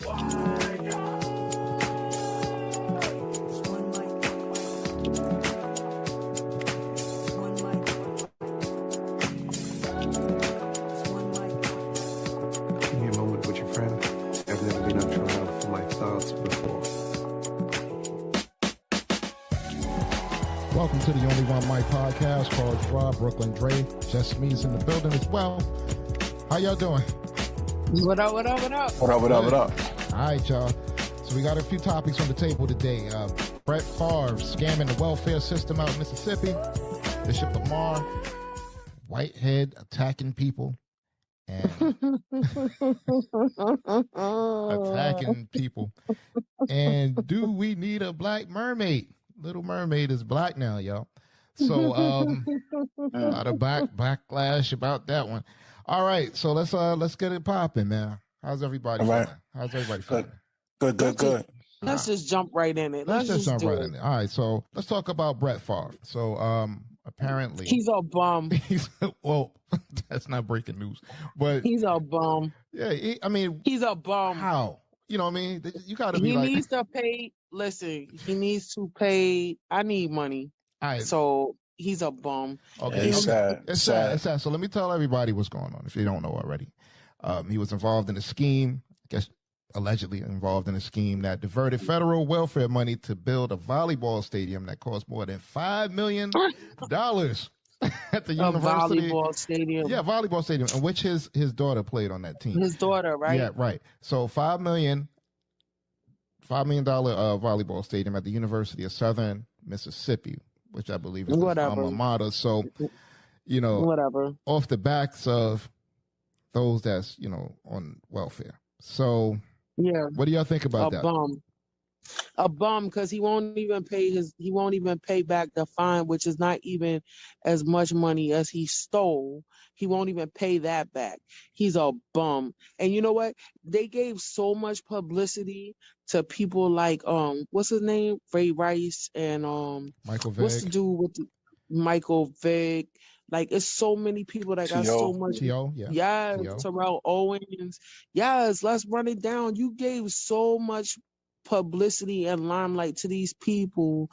Give me a moment with your friend. I've never been unsure enough for my thoughts before. Welcome to the Only One Mic podcast. Carlos Rob, Brooklyn Dre, Just Me's in the building as well. How y'all doing? What up, what up, what up? What up, what up, what up? All right, y'all. So we got a few topics on the table today. Brett Favre scamming the welfare system out in Mississippi. Bishop Lamor Whitehead attacking people. And attacking people. And do we need a black mermaid? Little Mermaid is black now, y'all. So a lot of backlash about that one. All right, so let's get it popping, man. How's everybody feeling? How's everybody feeling? Good. Let's just jump right in it. Let's just jump right in it. All right, so let's talk about Brett Favre. So apparently he's a bum. Well, that's not breaking news, but he's a bum. Yeah, he's a bum. How? You know what I mean? You got to be He like... needs to pay. Listen, he needs to pay. I need money. All right. So he's a bum. Okay. It's sad. It's sad. So let me tell everybody what's going on if you don't know already. He was involved in a scheme, I guess allegedly involved in a scheme that diverted federal welfare money to build a volleyball stadium that cost more than $5 million at the university. A volleyball stadium. Yeah, volleyball stadium, in which his daughter played on that team. His daughter, right? Yeah, right. So $5 million volleyball stadium at the University of Southern Mississippi, which I believe is his alma mater. So, whatever. Off the backs of those that's, on welfare. So, yeah. What do y'all think about that? A bum, because he won't even pay back the fine, which is not even as much money as he stole. He won't even pay that back. He's a bum. And you know what? They gave so much publicity to people like what's his name? Ray Rice and Michael Vick. What's the dude with Michael Vick? Like, it's so many people that got so much. T.O., yeah. Yes, T.O. Terrell Owens. Yes, let's run it down. You gave so much publicity and limelight to these people.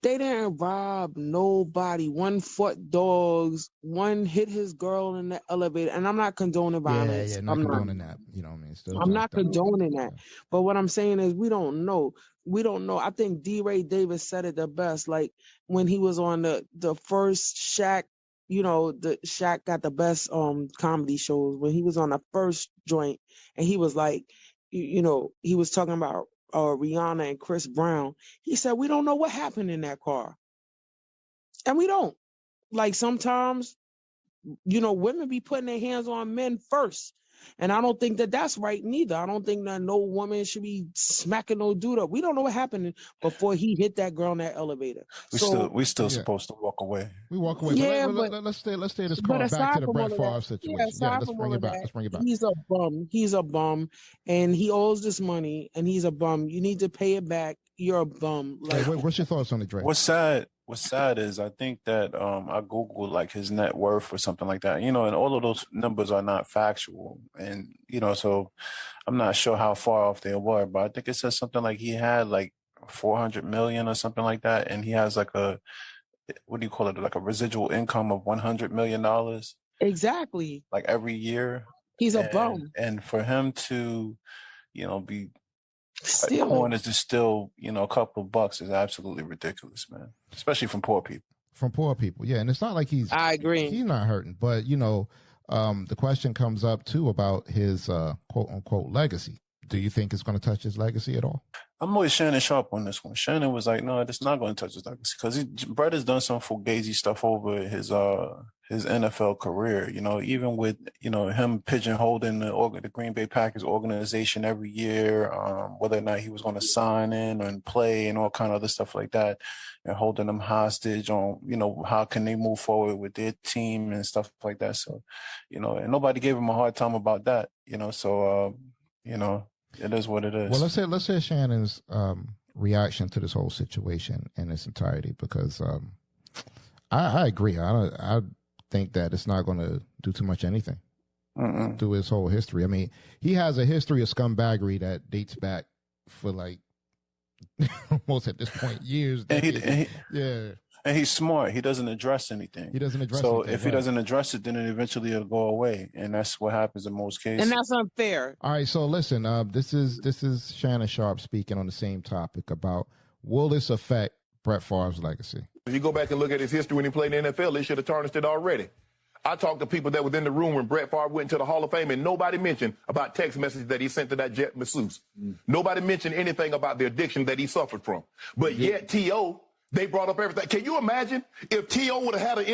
They didn't rob nobody. One fought dogs. One hit his girl in the elevator. And I'm not condoning violence. Yeah, not condoning that. You know what I mean? Still I'm not condoning that. But what I'm saying is we don't know. I think D. Ray Davis said it the best. Like when he was on the first Shaq, the Shaq got the best comedy shows. When he was on the first joint and he was like, he was talking about Rihanna and Chris Brown. He said, we don't know what happened in that car. And we don't. Like sometimes, women be putting their hands on men first. And I don't think that that's right neither. I don't think that no woman should be smacking no dude up. We don't know what happened before he hit that girl in that elevator. We still supposed to walk away. We walk away. Yeah, let's stay this call back to the Brett Favre situation. Let's bring it back. He's a bum. He's a bum, and he owes this money, and he's a bum. You need to pay it back. You're a bum. Like, what's your thoughts on it, Dre? What's sad is I think that I Googled like his net worth or something like that, and all of those numbers are not factual. And, so I'm not sure how far off they were, but I think it says something like he had like 400 million or something like that. And he has like what do you call it? Like a residual income of $100 million. Exactly. Like every year. He's a bum. And for him to, be stealing is just still, a couple of bucks is absolutely ridiculous, man. Especially from poor people. From poor people, yeah. And it's not like I agree. He's not hurting, but the question comes up too about his quote unquote legacy. Do you think it's going to touch his legacy at all? I'm always Shannon Sharp on this one. Shannon was like, no, it's not going to touch his legacy because Brett has done some fugazi stuff over his NFL career, even with, him pigeonholing the Green Bay Packers organization every year, whether or not he was going to sign in and play and all kind of other stuff like that, and holding them hostage on, how can they move forward with their team and stuff like that. So, and nobody gave him a hard time about that, so, it is what it is. Well, let's say Shannon's reaction to this whole situation in its entirety, because I agree. I think that it's not going to do too much anything. through his whole history. I mean, he has a history of scumbaggery that dates back for like almost at this point years. And he's smart. He doesn't address anything. So if he doesn't address it, then it eventually will go away, and that's what happens in most cases. And that's unfair. All right, so listen, this is Shannon Sharp speaking on the same topic about will this affect Brett Favre's legacy? If you go back and look at his history when he played in the NFL, they should have tarnished it already. I talked to people that was in the room when Brett Favre went into the Hall of Fame, and nobody mentioned about text messages that he sent to that jet masseuse. Nobody mentioned anything about the addiction that he suffered from. But yet T.O., they brought up everything. Can you imagine if T.O. would have had an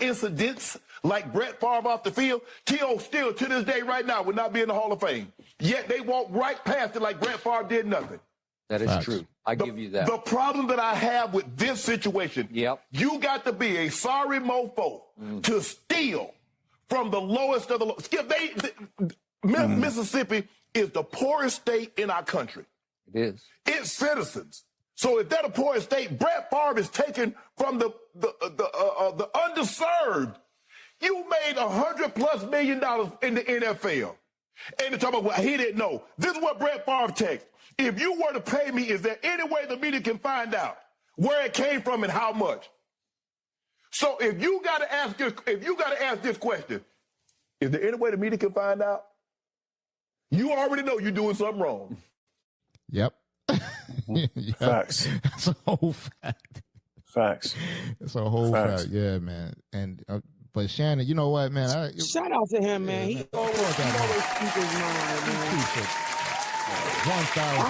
incidents like Brett Favre off the field? T.O. still, to this day right now, would not be in the Hall of Fame. Yet they walked right past it like Brett Favre did nothing. That is true. I give you that. The problem that I have with this situation, you got to be a sorry mofo to steal from the lowest of the low. Skip, Mississippi is the poorest state in our country. It is. Its citizens. So if they're the poorest state, Brett Favre is taken from the underserved. You made $100+ million in the NFL. And they're talking about what he didn't know. This is what Brett Favre texted. If you were to pay me, is there any way the media can find out where it came from and how much? So if you got to ask this question, is there any way the media can find out? You already know you're doing something wrong. Yep. Facts. That's a whole fact. Facts. It's a whole fact. Yeah, man. And but Shannon, you know what, man? Shout out to him, man. He always keeps his mind, man. 1,000.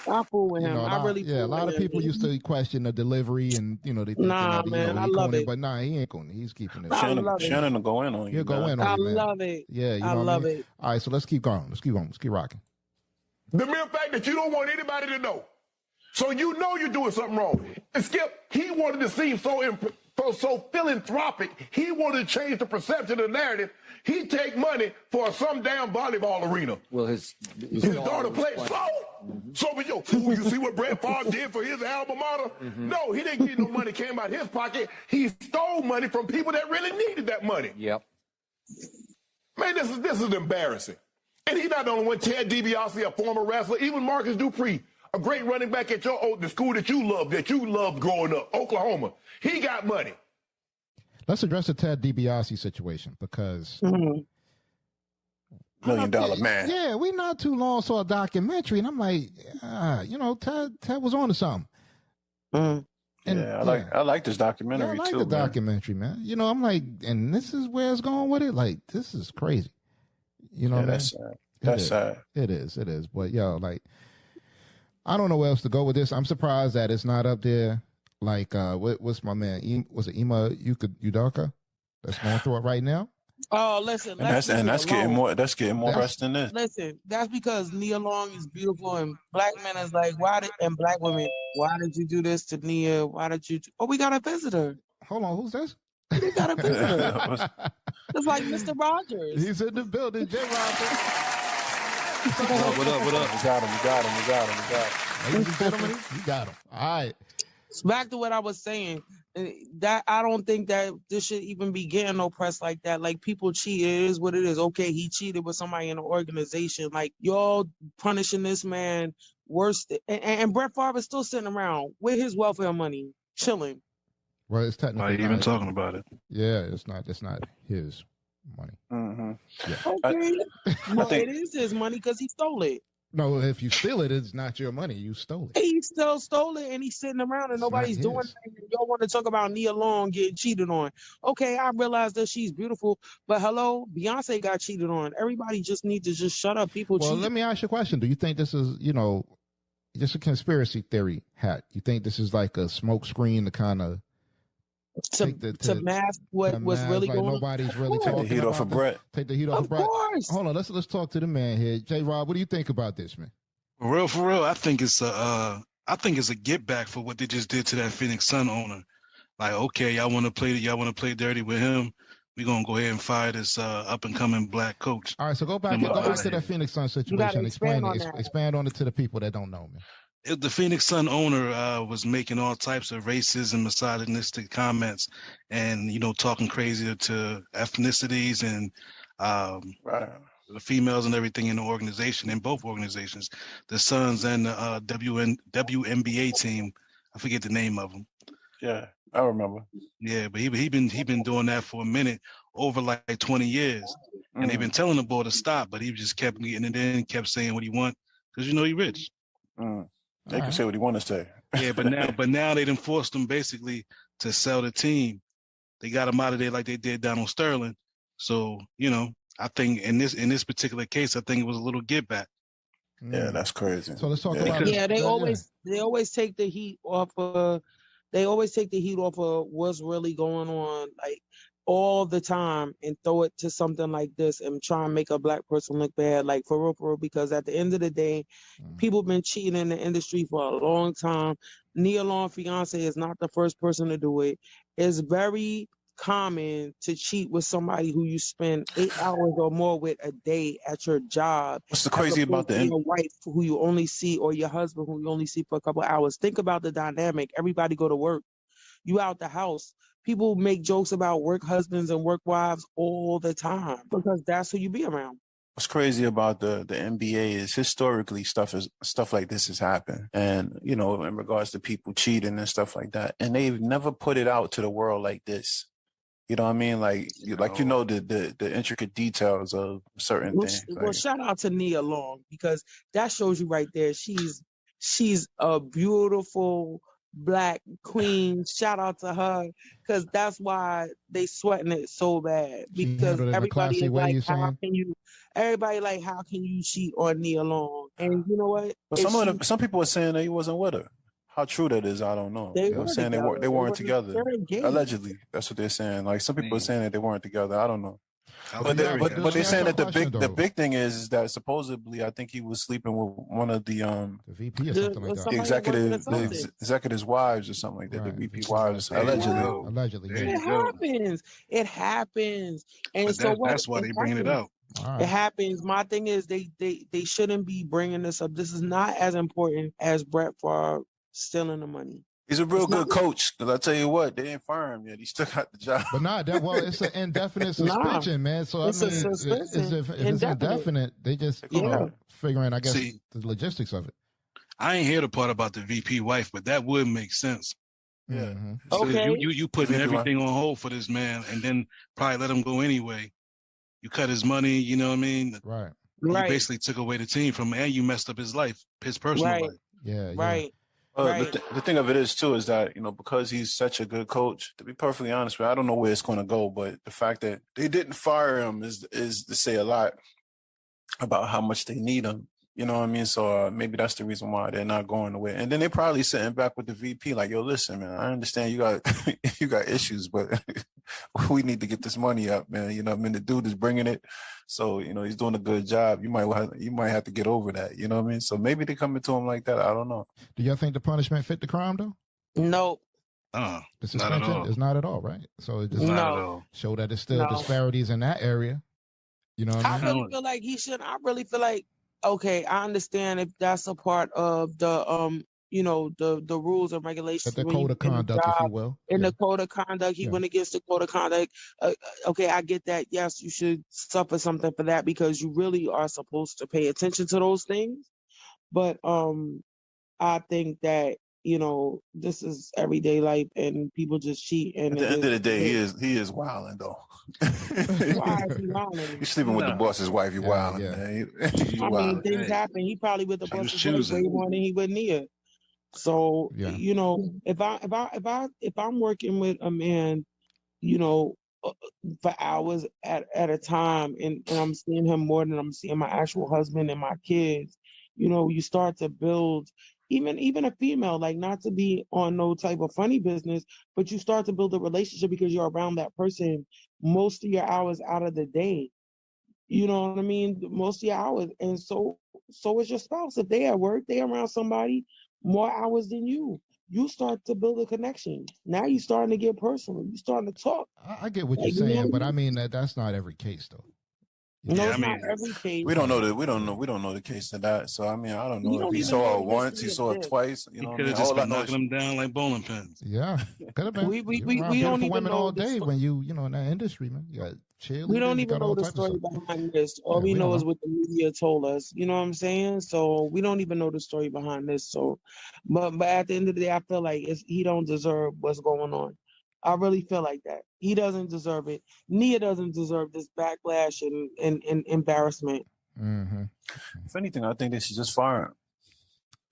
I fool with him. I really a lot of people used to question the delivery and they think man, I love it. But he ain't going. He's keeping it. Shannon will go in on you. He'll go in on I you, man. love it. Yeah, I love it. All right, so let's keep going. Let's keep rocking. The mere fact that you don't want anybody to know. So you know you're doing something wrong. And Skip, he wanted to seem so philanthropic. He wanted to change the perception of the narrative. He take money for some damn volleyball arena. Well, his daughter played. So, you see what Brett Favre did for his alma mater? No, he didn't get no money came out his pocket. He stole money from people that really needed that money. Yep. Man, this is embarrassing. And he's not the only one. Ted DiBiase, a former wrestler, even Marcus Dupree, a great running back at the school that you loved growing up, Oklahoma. He got money. Let's address the Ted DiBiase situation because $1 million man. Yeah, we not too long saw a documentary, and I'm like, Ted was on to something. And, I like this documentary too. I like the documentary, man. I'm like, and this is where it's going with it. Like, this is crazy. That's sad. That's sad. It is. But I don't know where else to go with this. I'm surprised that it's not up there. Like, what's my man? Was it Ime Udoka that's going through it right now? Oh, listen. That's getting more press than this. Listen, that's because Nia Long is beautiful, and black men is like, and black women, why did you do this to Nia? Why did you? We got a visitor. Hold on, who's this? We got a visitor. It's like Mr. Rogers. He's in the building, J. Rogers. What up? We got him. Ladies and gentlemen, you got him. All right. Back to what I was saying, that I don't think that this should even be getting no press like that. Like, people cheat. It is what it is. Okay, he cheated with somebody in an organization. Like, y'all punishing this man worse. And Brett Favre is still sitting around with his welfare money, chilling. Well, it's technically. Why are you even talking about it? Yeah, it's not his money. Yeah. Okay. It is his money because he stole it. No, if you steal it, it's not your money. You stole it. He still stole it, and he's sitting around, and nobody's doing anything. Y'all want to talk about Nia Long getting cheated on. Okay, I realize that she's beautiful, but hello, Beyonce got cheated on. Everybody just needs to just shut up. People cheat. Well, let me ask you a question. Do you think this is, just a conspiracy theory hat? You think this is like a smoke screen to kind of to mask what was really going on? Nobody's really talking about the heat off of Brett. Take the heat off of Brett. Of course. Hold on, let's talk to the man here. J. Rob, what do you think about this, man? For real, I think it's a get back for what they just did to that Phoenix Sun owner. Like, okay, y'all want to play dirty with him. We're gonna go ahead and fire this up and coming black coach. All right, so go back to that Phoenix Sun situation. Expand on it to the people that don't know, man. The Phoenix Sun owner was making all types of racist and misogynistic comments, and talking crazy to ethnicities and Right. the females and everything in the organization, in both organizations, the Suns and the WNBA team. I forget the name of them. Yeah, I remember. Yeah, but he been doing that for a minute, over like 20 years, and they've been telling the boy to stop, but he just kept getting it in, kept saying what he want, because he rich. They can say what he want to say. Yeah, but now they done forced him basically to sell the team. They got him out of there like they did Donald Sterling. So I think in this particular case, I think it was a little get back. Yeah, that's crazy. So let's talk about. Yeah, they always take the heat off of. They always take the heat off of what's really going on, like all the time, and throw it to something like this and try and make a black person look bad, like for real, because at the end of the day, people been cheating in the industry for a long time. Nia Long fiance is not the first person to do it. It's very common to cheat with somebody who you spend 8 hours or more with a day at your job. What's the crazy about your wife who you only see, or your husband who you only see for a couple hours? Think about the dynamic. Everybody go to work. You out the house. People make jokes about work husbands and work wives all the time because that's who you be around. What's crazy about the NBA is historically stuff like this has happened, and in regards to people cheating and stuff like that, and they've never put it out to the world like this. You know what I mean? The intricate details of certain things. Well, shout out to Nia Long, because that shows you right there. She's a beautiful Black queen. Shout out to her, because that's why they sweating it so bad. Because everybody is like, how can you cheat on Nia Long? And you know what? But some people are saying that he wasn't with her. How true that is, I don't know. They were saying they weren't together. Allegedly, that's what they're saying. Like some people are saying that they weren't together. I don't know. But they're saying that the big thing is that supposedly I think he was sleeping with one of the VP or something like that. The executive's wives or something like that. Right. The VP wives allegedly. It happens. And but so that's why they bringing it out. Right. It happens. My thing is they shouldn't be bringing this up. This is not as important as Brett Favre stealing the money. He's a real good coach, because I tell you what, they didn't fire him yet. He still got the job. But it's an indefinite suspension, man. So if it's indefinite, they just figuring, I guess, the logistics of it. I ain't hear the part about the VP wife, but that would make sense. Yeah. Mm-hmm. So okay. You putting everything on hold for this man, and then probably let him go anyway. You cut his money, you know what I mean? Right. You basically took away the team from him, and you messed up his life, his personal life. Yeah. Right. The thing of it is too is that because he's such a good coach, to be perfectly honest with you, I don't know where it's going to go, but the fact that they didn't fire him is to say a lot about how much they need him. You know what I mean? So maybe that's the reason why they're not going away. And then they're probably sitting back with the VP like, yo, listen, man, I understand you got issues, but we need to get this money up, man. You know what I mean? The dude is bringing it. So, he's doing a good job. You might have to get over that. You know what I mean? So maybe they come into him like that. I don't know. Do y'all think the punishment fit the crime, though? No. The suspension is not at all, right? So it does not show that there's still disparities in that area. You know what I mean? I really feel like he should. I really feel like, okay, I understand if that's a part of the the rules and regulations. The code of conduct, if you will. In the code of conduct, he went against the code of conduct. Okay, I get that. Yes, you should suffer something for that, because you really are supposed to pay attention to those things. But I think that this is everyday life, and people just cheat. And at the end of the day, he is wilding though. Why is he wilding? You're sleeping with the boss's wife. You're wilding. Yeah. I mean, things happen. He probably with the boss's wife way more than he with Nia. So if I'm working with a man, for hours at a time, and I'm seeing him more than I'm seeing my actual husband and my kids, you start to build. Even a female, like, not to be on no type of funny business, but you start to build a relationship because you're around that person most of your hours out of the day. You know what I mean? Most of your hours. And so is your spouse. If they at work, they around somebody more hours than you. You start to build a connection. Now you're starting to get personal. You're starting to talk. I get what you're saying, but I mean, that's not every case, though. No, Yeah, it's I not mean, every case. We don't know the case of that. So I mean, I don't We know if don't he even saw know it the once, he history saw of it this. twice. You he know what I could mean? have just All I been know knocking is them down like bowling pins. Yeah, could have been. We You're around don't beautiful even women know all the day story. when you know in that industry, man. You got We don't cheerleaders, you even got all know the type of story stuff. behind this. All Yeah, we we know don't is know. what the media told us. You know what I'm saying? So we don't even know the story behind this. So, but at the end of the day, I feel like he don't deserve what's going on. I really feel like that. He doesn't deserve it. Nia doesn't deserve this backlash and embarrassment. Mm-hmm. if anything, I think they should just fire him.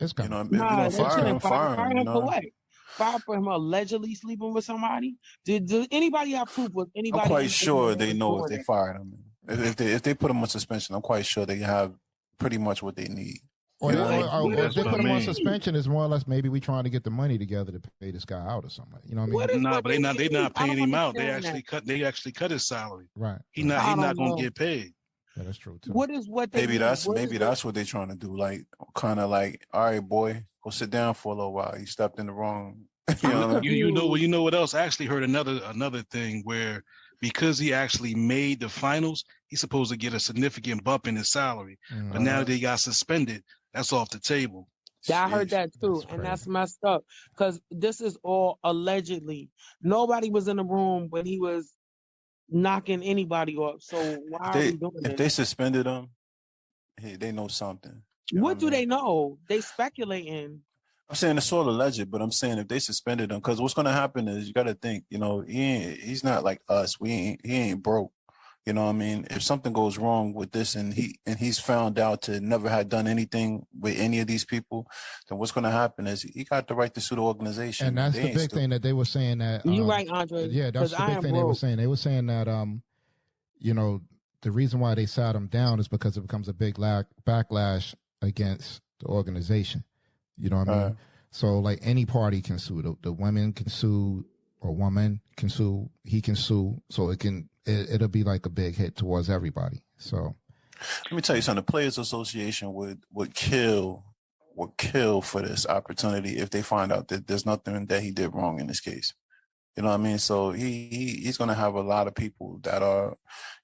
It's You coming. know, if you're Nah, gonna they fire shouldn't him, fire fire him. You him for know, what? Fire for him allegedly sleeping with somebody? Did anybody have proof with I'm anybody quite in sure the they room know if doing they it? fired him. If they put him on suspension, I'm quite sure they have pretty much what they need. Or, You know or, what I mean? or, Yeah, or if that's they what I put him on mean. suspension, it's more or less maybe we trying to get the money together to pay this guy out or something. You know what I mean? What is Nah, what but they not need? I paying don't him out. They understand that. actually cut his salary. Right. He right. I not don't gonna know. get paid. Yeah, that's true too. What is what they need? Maybe that's what they're trying to do. Like, kind of like, all right, boy, go sit down for a little while. You stepped in the wrong. You know what I mean? You know what else? I actually heard another thing where because he actually made the finals, he's supposed to get a significant bump in his salary. Mm-hmm. But now that he got suspended, that's off the table. Yeah, I heard that too, That's and that's crazy. messed up because this is all allegedly. Nobody was in the room when he was knocking anybody up. So why are we doing If this? they suspended him, hey, they know something. You know What do I mean? they know? They speculating. I'm saying it's all alleged, but I'm saying if they suspended him, because what's going to happen is you got to think, you know, he's not like us. He ain't broke. You know what I mean? If something goes wrong with this and he's found out to never have done anything with any of these people, then what's going to happen is he got the right to sue the organization. And that's the big thing that they were saying that. You right, Andre. Yeah, that's the big thing they were saying. They were saying that, you know, the reason why they sat him down is because it becomes a big backlash against the organization. You know what I mean? So like any party can sue. The women can sue, or woman can sue. He can sue. So it'll be like a big hit towards everybody. So let me tell you something. The Players Association would kill for this opportunity if they find out that there's nothing that he did wrong in this case. You know what I mean? So he's going to have a lot of people that are,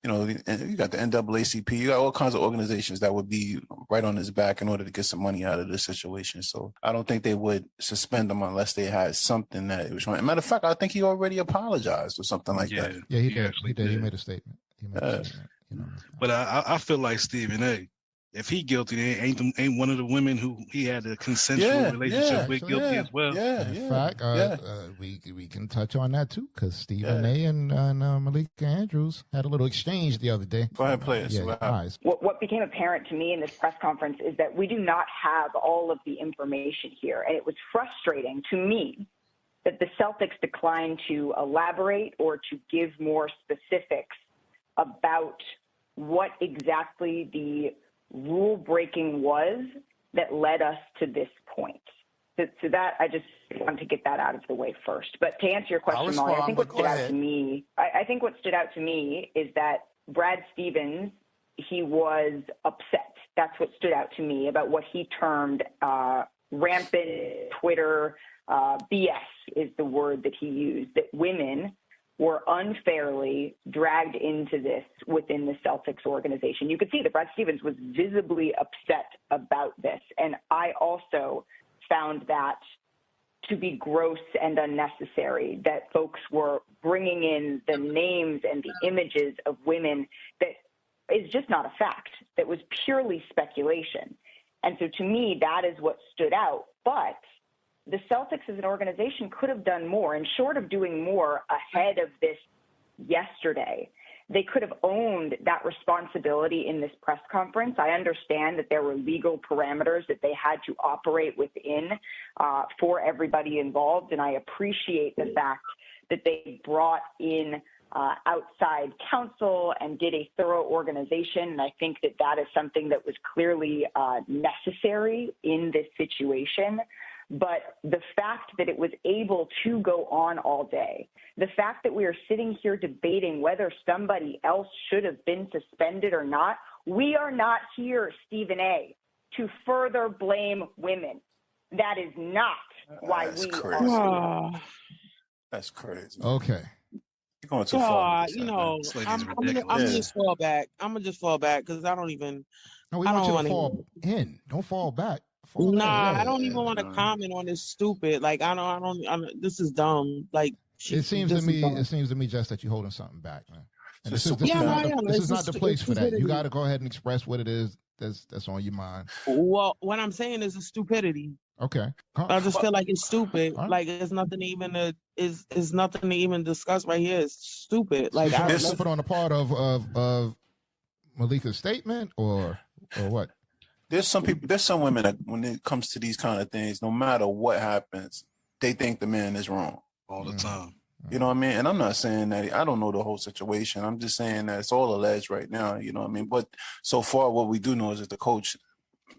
you know, and you got the NAACP, you got all kinds of organizations that would be right on his back in order to get some money out of this situation. So I don't think they would suspend him unless they had something that it was wrong. Matter of fact, I think he already apologized or something like that. Yeah, he did. He did. He made a statement. You know. But I feel like Stephen A. If he guilty, ain't one of the women who he had a consensual relationship with guilty as well. In fact, we can touch on that too, because Stephen A. and Malika Andrews had a little exchange the other day. Go ahead, play it. Yeah, what became apparent to me in this press conference is that we do not have all of the information here, and it was frustrating to me that the Celtics declined to elaborate or to give more specifics about what exactly the rule breaking was that led us to this point. So that I just wanted to get that out of the way first. But to answer your question, Molly, I think what stood out to me, I think what stood out to me is that Brad Stevens, he was upset. That's what stood out to me about what he termed rampant Twitter BS is the word that he used, that women were unfairly dragged into this within the Celtics organization. You could see that Brad Stevens was visibly upset about this. And I also found that to be gross and unnecessary, that folks were bringing in the names and the images of women that is just not a fact, that was purely speculation. And so to me, that is what stood out. But the Celtics as an organization could have done more, and short of doing more ahead of this yesterday, they could have owned that responsibility in this press conference. I understand that there were legal parameters that they had to operate within for everybody involved, and I appreciate the fact that they brought in outside counsel and did a thorough organization. And I think that that is something that was clearly necessary in this situation. But the fact that it was able to go on all day, the fact that we are sitting here debating whether somebody else should have been suspended or not, we are not here, Stephen A., to further blame women. That is not why we are here. That's crazy. Okay. You're going too far. You know, This lady's I'm ridiculous. gonna just fall back. I'm gonna just fall back because I don't even. No, we I want don't you to wanna- fall in. Don't fall back. Fall in, Nah, yeah. I don't even want to comment on this stupid. Like, I don't. This is dumb. Like, It seems to this is me. dumb. It seems to me just that you're holding something back, man. And this is Yeah, not I am. the, this It's is not just- the place it's for that. You stupidity. got to go ahead and express what it is that's on your mind. Well, what I'm saying is it's stupidity. Okay. I just feel like it's stupid. Huh? Like, it's nothing even to is nothing to even discuss right here. It's stupid. Like, stupid on the part of Malika's statement or what? There's some women that when it comes to these kind of things, no matter what happens, they think the man is wrong all the time. You know what I mean? And I'm not saying that I don't know the whole situation. I'm just saying that it's all alleged right now. You know what I mean? But so far, what we do know is that the coach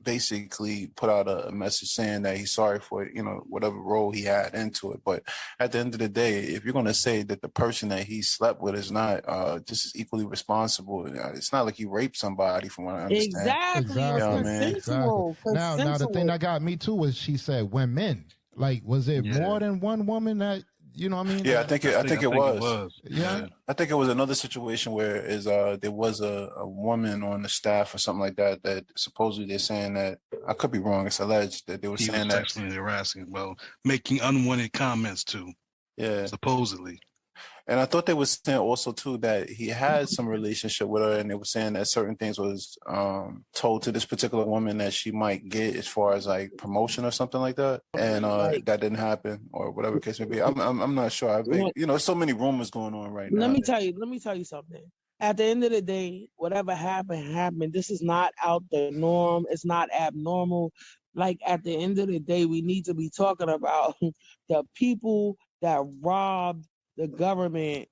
basically put out a message saying that he's sorry for, you know, whatever role he had into it. But at the end of the day, if you're going to say that the person that he slept with is not just as equally responsible, it's not like he raped somebody, from what I understand. Exactly. Yeah, man. Consensual. Now the thing that got me too was she said women. Like, was it more than one woman that? You know what I mean? Yeah, I think it was. Yeah. I think it was another situation where there was a woman on the staff or something like that supposedly they're saying that, I could be wrong, it's alleged that they were saying that sexually harassing, making unwanted comments too. Yeah. Supposedly. And I thought they were saying also too that he had some relationship with her, and they were saying that certain things was told to this particular woman that she might get as far as like promotion or something like that, and that didn't happen or whatever the case may be. I'm not sure. I think, you know, so many rumors going on right now. Let me tell you something. At the end of the day, whatever happened. This is not out the norm. It's not abnormal. Like, at the end of the day, we need to be talking about the people that robbed the government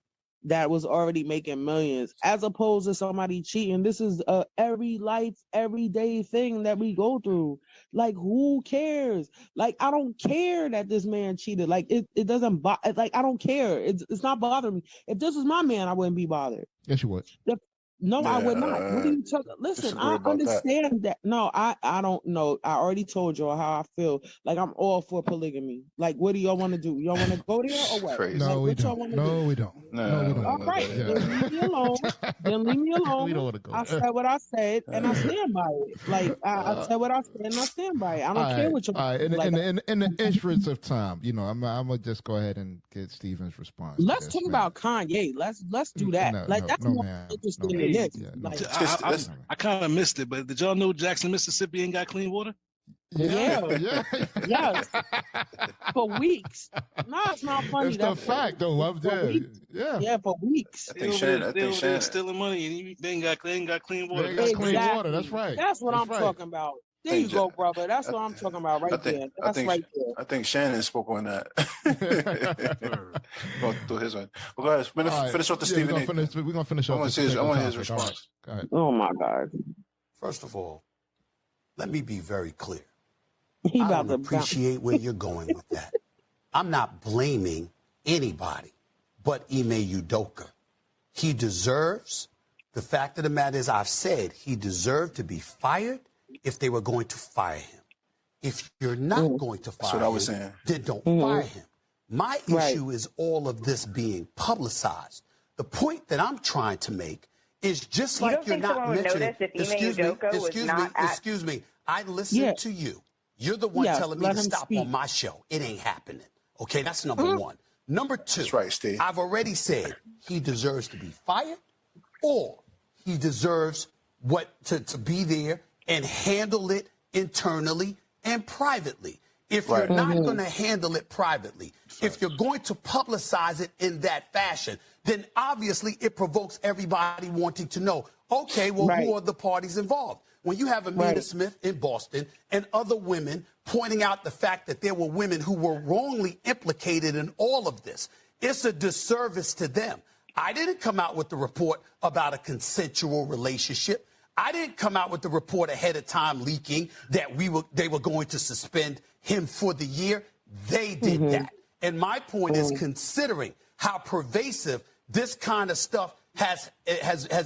that was already making millions, as opposed to somebody cheating. This is a everyday thing that we go through. Like, who cares? Like, I don't care that this man cheated. Like, it doesn't like, I don't care. It's not bothering me. If this was my man, I wouldn't be bothered. Yes, you would. No, I would not. What are you talking? Listen, I understand that. No, I don't know. I already told y'all how I feel. Like, I'm all for polygamy. Like, what do y'all want to do? Y'all want to go there or what? Crazy. No, like, we don't. No, we don't. No, we don't. All right, then leave me alone. We don't want to go. I said what I said, and I stand by it. Like, I said what I said, and I stand by it. I don't care what you. All right. In the interest of time, you know, I'm gonna just go ahead and get Steven's response. Let's talk about Kanye. Let's do that. That's more interesting than this. Yeah, like, I kind of missed it, but did y'all know Jackson, Mississippi ain't got clean water? Yeah. Yes. For weeks. No, it's not funny. It's the fact, though. I'm dead. Yeah. Yeah, for weeks. I think Shannon stealing money, and they ain't got clean water. They got clean water. That's right. That's what I'm talking about. There you go, brother. That's what I'm talking about right there. That's right there. I think Shannon spoke on that. Go through his one. Well, guys, finish off the Stephen. We're gonna finish off. I want to hear his response. Go ahead. Oh my God. First of all, let me be very clear. He I about don't to appreciate where you're going with that. I'm not blaming anybody but Ime Udoka. He deserves, the fact of the matter is, I've said he deserved to be fired if they were going to fire him. If you're not going to fire him, then don't fire him. My issue is all of this being publicized. The point that I'm trying to make is just like you're not mentioning. Excuse me. I listened to you. You're the one telling me to stop on my show. It ain't happening. Okay, that's number one. Number two, that's right, Steve. I've already said he deserves to be fired, or he deserves to be there and handle it internally and privately. If you're not going to handle it privately, if you're going to publicize it in that fashion, then obviously it provokes everybody wanting to know, okay, well, who are the parties involved? When you have Amina Smith in Boston and other women pointing out the fact that there were women who were wrongly implicated in all of this, it's a disservice to them. I didn't come out with the report about a consensual relationship. I didn't come out with the report ahead of time leaking that they were going to suspend him for the year. They did that. And my point is, considering how pervasive this kind of stuff has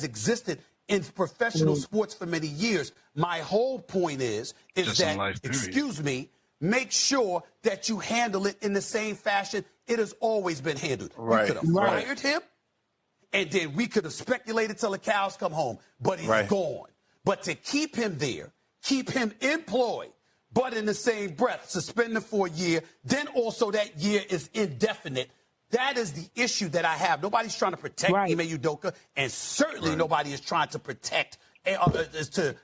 existed in professional sports for many years, my whole point is that, excuse me, make sure that you handle it in the same fashion it has always been handled. You could have fired him, and then we could have speculated till the cows come home, but he's gone. But to keep him there, keep him employed, but in the same breath, suspend him for a year, then also that year is indefinite. That is the issue that I have. Nobody's trying to protect Ime Udoka, and certainly nobody is trying to protect, is to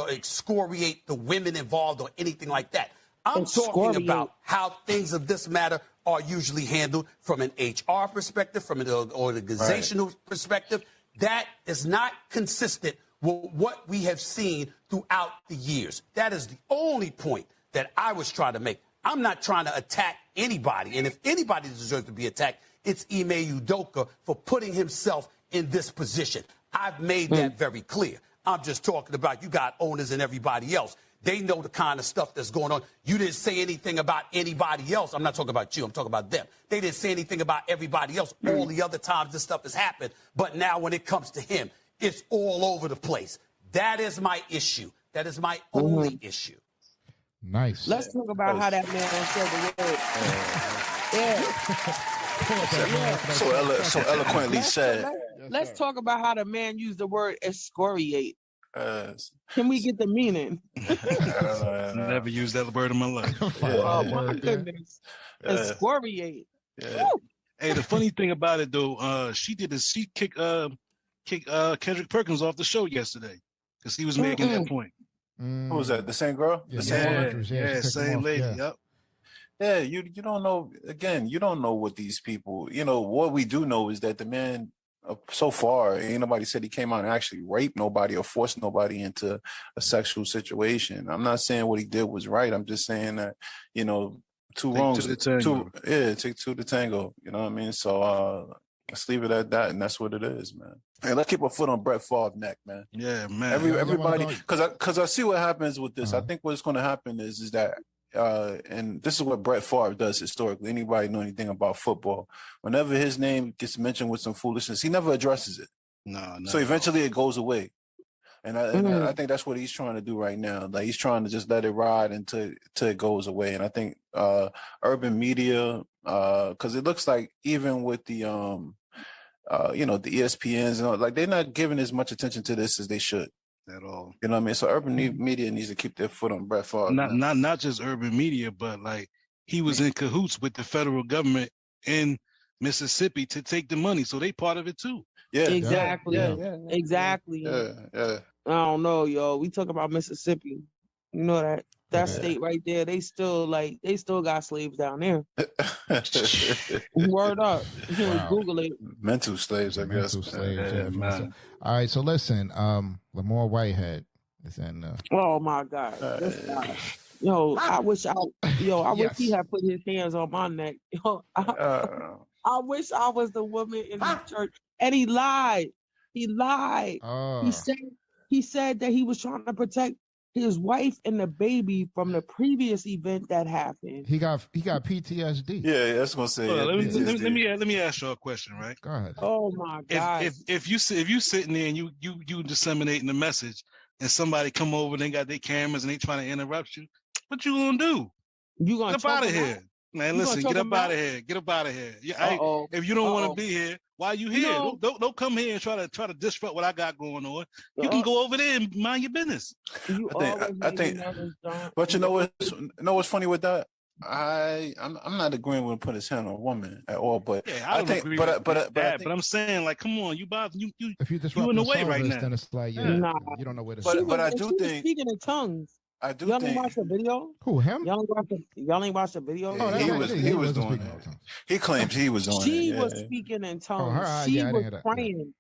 excoriate the women involved or anything like that. I'm talking about how things of this matter are usually handled from an HR perspective, from an organizational perspective. That is not consistent with what we have seen throughout the years. That is the only point that I was trying to make. I'm not trying to attack anybody. And if anybody deserves to be attacked, it's Ime Udoka for putting himself in this position. I've made that very clear. I'm just talking about you got owners and everybody else. They know the kind of stuff that's going on. You didn't say anything about anybody else. I'm not talking about you. I'm talking about them. They didn't say anything about everybody else all the other times this stuff has happened. But now when it comes to him, it's all over the place. That is my issue. That is my only issue. Nice. Let's talk about how that man said the word. So eloquently said. Let's talk about how the man used the word excoriate. Can we get the meaning? I never used that word in my life. Oh my goodness. Excoriate. Hey, the funny thing about it though, she kicked Kendrick Perkins off the show yesterday because he was making that point. Who was that? The same girl? Yeah, same lady. Yep. Yeah, you don't know. Again, you don't know what these people. You know what we do know is that the man, so far, ain't nobody said he came out and actually raped nobody or forced nobody into a sexual situation. I'm not saying what he did was right. I'm just saying that two wrongs, take two to tango. You know what I mean? So let's leave it at that, and that's what it is, man. Hey, let's keep a foot on Brett Favre's neck, man. Yeah, man. Everybody, because I see what happens with this. I think what's going to happen is that, and this is what Brett Favre does historically. Anybody know anything about football? Whenever his name gets mentioned with some foolishness, he never addresses it. No. So eventually it goes away. And I think that's what he's trying to do right now. Like he's trying to just let it ride until it goes away. And I think urban media, because it looks like even with the the ESPNs and all, like they're not giving as much attention to this as they should at all. You know what I mean? So urban media needs to keep their foot on Brett Favre. Not just urban media, but like he was in cahoots with the federal government in Mississippi to take the money, so they part of it too. Yeah, exactly. Exactly. Yeah. I don't know, yo. We talk about Mississippi. You know that state right there. They still got slaves down there. Word up. Wow. Google it. Mental slaves, I guess. Mental slaves, man. All right, so listen, Lamor Whitehead is in. Oh my God. Yo, I wish he had put his hands on my neck. Yo, I wish I was the woman in the church. And he lied. He said that he was trying to protect his wife and the baby from the previous event that happened. He got PTSD. Yeah, that's gonna say. Let me ask you a question, right? Go ahead. Oh my God! If you sitting there and you disseminating the message, and somebody come over and they got their cameras and they trying to interrupt you, what you gonna do? You gonna get up out of here, man? Listen, get up out of here. Get up out of here. If you don't want to be here, why are you here? No. Don't come here and try to disrupt what I got going on. You can go over there and mind your business. I think. But you know what's funny with that? I'm not agreeing with him putting his hand on a woman at all. But I don't agree with that. But I'm saying, like, come on, you if you disrupt in the the way right now, then it's like you don't know where to. But I do think speaking in tongues. I do y'all think. Ain't watched the video? Who, him? Y'all ain't watched the video? Yeah, he was doing it. He claims he was doing it. She was speaking in tongues. She was praying.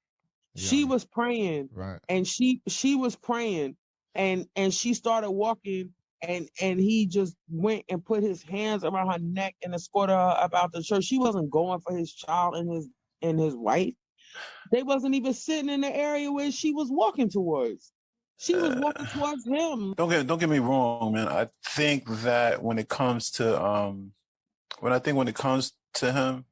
She was praying. Right. And she was praying. And she started walking and he just went and put his hands around her neck and escorted her about the church. She wasn't going for his child and his wife. They wasn't even sitting in the area where she was walking towards. She was walking towards him. Don't get me wrong, man. I think that when it comes to him,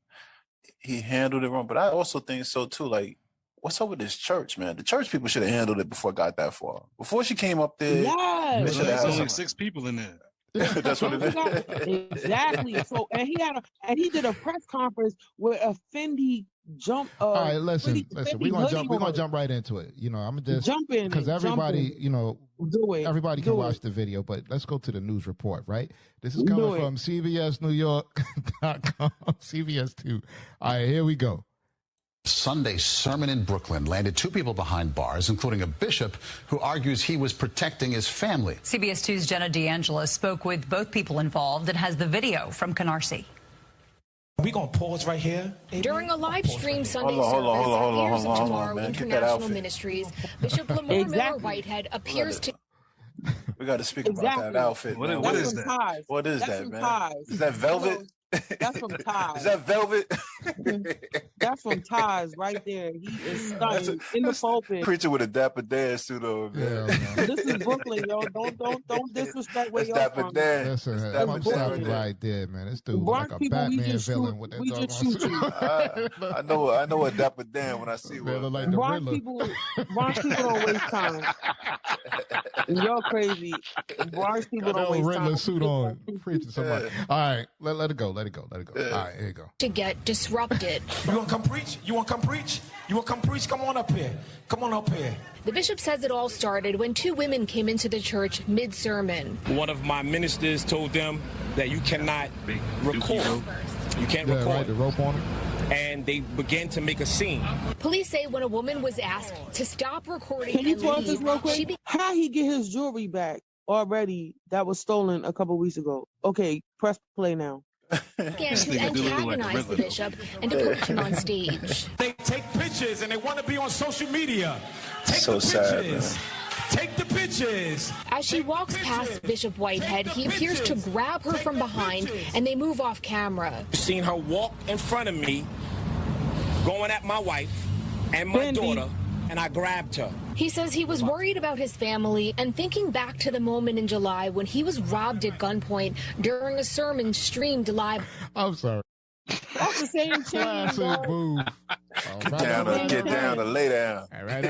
he handled it wrong. But I also think so too. Like, what's up with this church, man? The church people should have handled it before it got that far. Before she came up there, yes. There's only 6 people in there. That's what it is. Exactly. So and he did a press conference with a Fendi jump. All right, listen. We're gonna jump right into it. You know, I'm gonna just jump in because everybody, you know, everybody can watch the video, but let's go to the news report. Right, this is coming from CBSNewYork.com, CBS2. All right, here we go. Sunday's sermon in Brooklyn landed 2 people behind bars, including a bishop who argues he was protecting his family. CBS 2's Jenna D'Angelo spoke with both people involved and has the video from Canarsie. We're going to pause right here. During a live stream Sunday service, Ears of Tomorrow International Ministries, Bishop Lamor Whitehead appears to... We got to speak about that outfit. What is that? What is that, man? Is that velvet? That's from Ties. Is that velvet? That's from Ties right there. He is stunning in the pulpit. Preacher with a Dapper Dan suit on, man. This is Brooklyn, yo. Don't disrespect where you're Dapper from. Dan. Listen, I'm sorry right there, man. This dude like a Batman villain with that dog. I know a Dapper Dan when I see one. Like the Bronx people don't waste time. You're crazy. Bronx people don't waste time. Suit on, preaching somebody. All right, let it go. Let it go. All right, here you go. To get disrupted. You want to come preach? You want to come preach? You want to come preach? Come on up here. Come on up here. The bishop says it all started when 2 women came into the church mid-sermon. One of my ministers told them that you cannot record. You can't record. Right, the rope on them. And they began to make a scene. Police say when a woman was asked to stop recording Can you and pause leave, this real quick? How he get his jewelry back already that was stolen a couple weeks ago? Okay, press play now. Began to antagonize the bishop and to put him on stage. They take pictures and they want to be on social media. Take so the pictures. Sad, Take the pictures. As she walks past Bishop Whitehead, he appears to grab her from behind and they move off camera. I've seen her walk in front of me, going at my wife and my daughter, and I grabbed her. He says he was worried about his family and thinking back to the moment in July when he was robbed at gunpoint during a sermon streamed live. I'm sorry. That's the same Classic move. Get down or lay down. All right.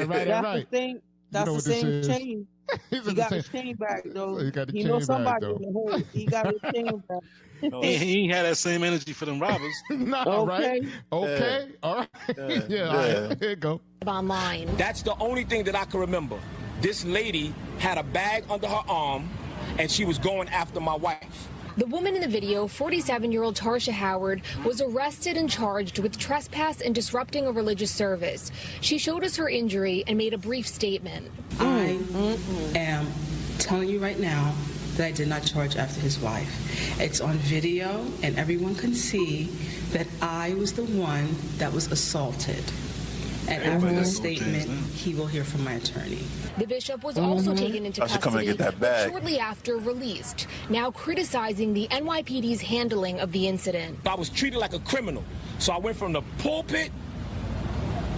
That's the same chain. He got his chain back, though. He knows somebody in the hood. He got his chain back. He ain't had that same energy for them robbers. No, right? Okay. All right. Yeah. All right. Here you go. Online. That's the only thing that I can remember. This lady had a bag under her arm, and she was going after my wife. The woman in the video, 47-year-old Tarsha Howard, was arrested and charged with trespass and disrupting a religious service. She showed us her injury and made a brief statement. I am telling you right now that I did not charge after his wife. It's on video, and everyone can see that I was the one that was assaulted. And after the statement, he will hear from my attorney. The bishop was also taken into custody shortly after released, now criticizing the NYPD's handling of the incident. I was treated like a criminal, so I went from the pulpit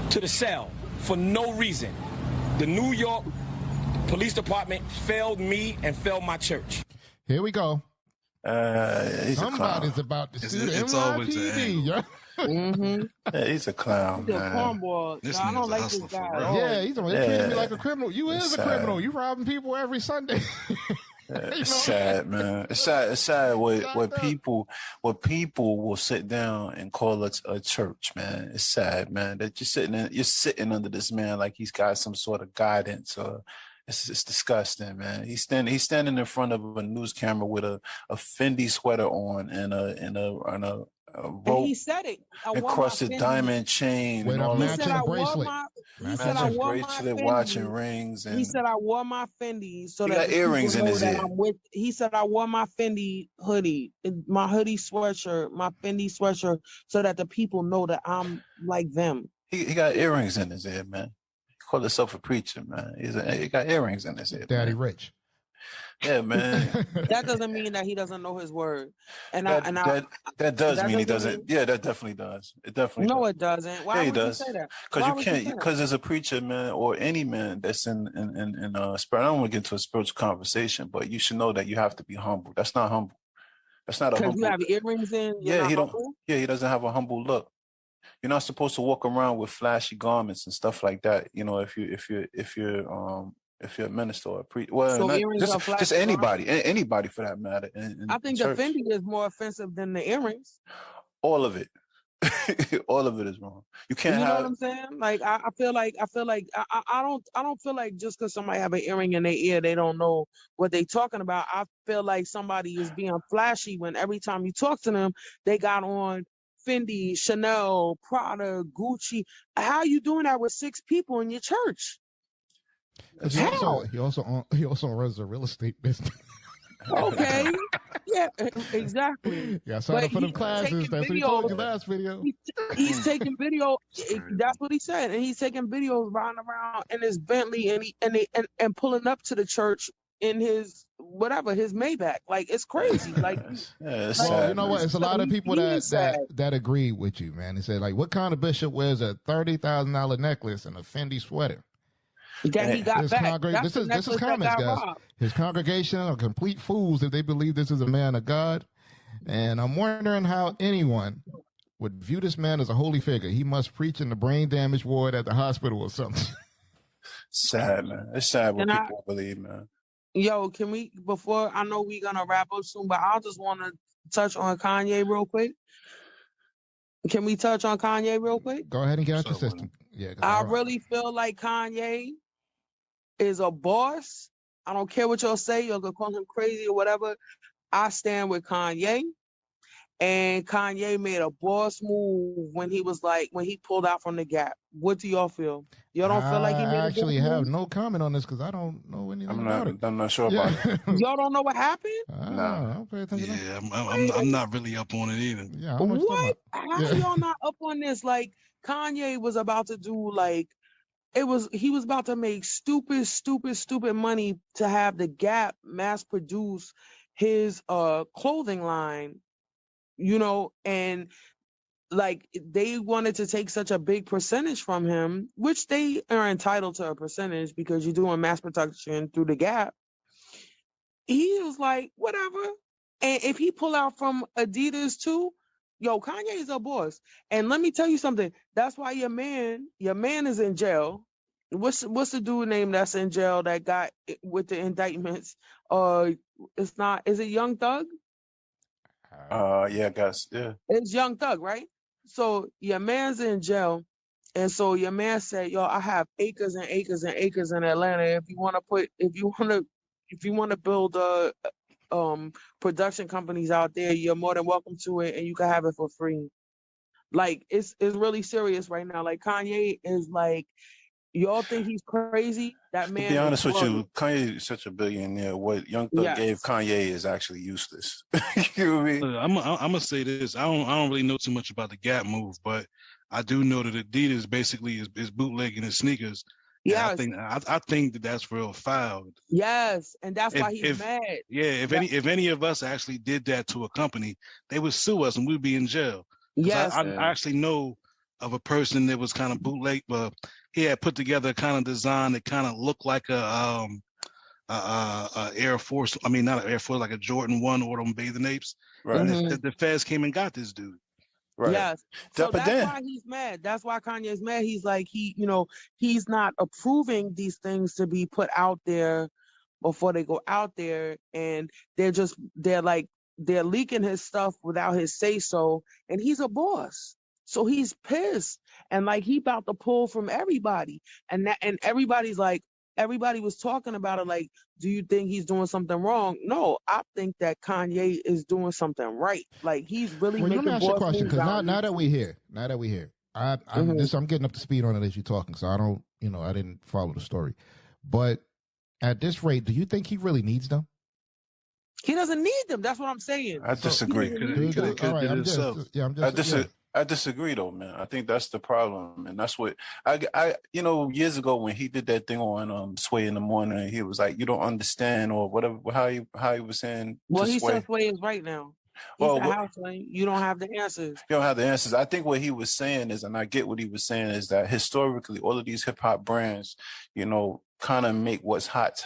to the cell for no reason. The New York Police Department failed me and failed my church. Here we go. Somebody's about to sue the NYPD. Yeah, he's a clown. He's a cornball. I don't like this guy. Yeah, he's treating me like a criminal. You is a criminal. You robbing people every Sunday. It's sad, man. It's sad what people will sit down and call it a church, man. It's sad, man. That you're sitting under this man like he's got some sort of guidance or. It's disgusting, man. He's standing in front of a news camera with a Fendi sweater on and a rope. And he said it. Encrusted diamond chain. With a matching bracelet. Matching bracelet, watching rings. And he said I wore my Fendi so that got earrings in his ear. He said I wore my Fendi hoodie, my hoodie sweatshirt, my Fendi sweatshirt, so that the people know that I'm like them. He got earrings in his ear, man. Call himself a preacher, man. He got earrings in his head. Daddy rich. Yeah, man. That doesn't mean that he doesn't know his word. And that does mean he doesn't. Yeah, that definitely does. It definitely. No, it doesn't. Why would you say that? Because you can't. Because as a preacher, man, or any man that's in spirit. I don't want to get into a spiritual conversation, but you should know that you have to be humble. That's not humble. That's not a humble. Because you have earrings in. Yeah, he don't. Yeah, he doesn't have a humble look. You're not supposed to walk around with flashy garments and stuff like that. You know, if you're a minister or a priest, well, so just anybody for that matter. I think the Fendi is more offensive than the earrings. All of it. All of it is wrong. You can't You know have. what I'm saying? Like I feel like I don't feel like just because somebody have an earring in their ear, they don't know what they talking about. I feel like somebody is being flashy when every time you talk to them, they got on Fendi, Chanel, Prada, Gucci. How you doing that with 6 people in your church? He also runs a real estate business. Okay. Yeah, exactly. Yeah, sign up for them classes. That's what he told you last video. He's taking video. That's what he said, and he's taking videos riding around in his Bentley and pulling up to the church in his whatever, his Maybach. Like it's crazy. Like, well, you know what? It's a lot of people that agree with you, man. They say like, what kind of bishop wears a $30,000 necklace and a Fendi sweater? That he got back. This is comments, guys. His congregation are complete fools if they believe this is a man of God. And I'm wondering how anyone would view this man as a holy figure. He must preach in the brain damage ward at the hospital or something. Sad, man. It's sad what people believe, man. Yo, can we, before I know we're going to wrap up soon, but I just want to touch on Kanye real quick. Can we touch on Kanye real quick? Go ahead and get out your system. Yeah, I really feel like Kanye is a boss. I don't care what y'all say. Y'all gonna call him crazy or whatever. I stand with Kanye. And Kanye made a boss move when he pulled out from the Gap. What do y'all feel? Y'all don't feel like he made a actually boss have move? no comment on this because I don't know anything about it. I'm not sure about it. Y'all don't know what happened? No, I don't pay attention. Yeah, I'm not really up on it either. Yeah, What? How are y'all not up on this? Like Kanye was about to do he was about to make stupid money to have the Gap mass produce his clothing line, you know, and like they wanted to take such a big percentage from him, which they are entitled to a percentage because you're doing mass production through the Gap. He was like, whatever. And if he pull out from Adidas too, yo, Kanye is a boss. And let me tell you something. That's why your man is in jail. What's the dude name that's in jail that got with the indictments? Is it Young Thug? Yeah, I guess. Yeah. It's Young Thug, right? So your man's in jail. And so your man said, yo, I have acres and acres and acres in Atlanta. If you want to build production companies out there, you're more than welcome to it, and you can have it for free. Like it's really serious right now. Like Kanye is like, y'all think he's crazy? That man. To be honest with you, Kanye is such a billionaire. What Young Thug gave Kanye is actually useless. You know what I mean? I'm gonna say this. I don't really know too much about the Gap move, but I do know that Adidas basically is bootlegging his sneakers. Yeah, I think that's real foul. Yes, and that's why he's mad. Yeah, if any of us actually did that to a company, they would sue us and we'd be in jail. Yes, I actually know of a person that was kind of bootleg, but he had put together a kind of design that kind of looked like a Air Force. I mean, not an Air Force, like a Jordan 1 or them bathing apes. Right. And the feds came and got this dude. Right. Yes. So that's why he's mad. That's why Kanye's mad. He's like, he's not approving these things to be put out there before they go out there. And they're leaking his stuff without his say so. And he's a boss. So he's pissed. And like, he about to pull from everybody. And everybody's like, everybody was talking about it. Like, do you think he's doing something wrong? No, I think that Kanye is doing something right. Like, he's really making. Let me ask you a question, because now that we're here, I'm getting up to speed on it as you're talking, so I don't, I didn't follow the story. But at this rate, do you think he really needs them? He doesn't need them. That's what I'm saying. I disagree. I disagree though, man. I think that's the problem, and that's what I years ago when he did that thing on Sway in the Morning, he was like, "You don't understand," or whatever. How he was saying. Well, he said Sway is right now. You don't have the answers. You don't have the answers. I think what he was saying is, and I get what he was saying, is that historically, all of these hip hop brands, kind of make what's hot.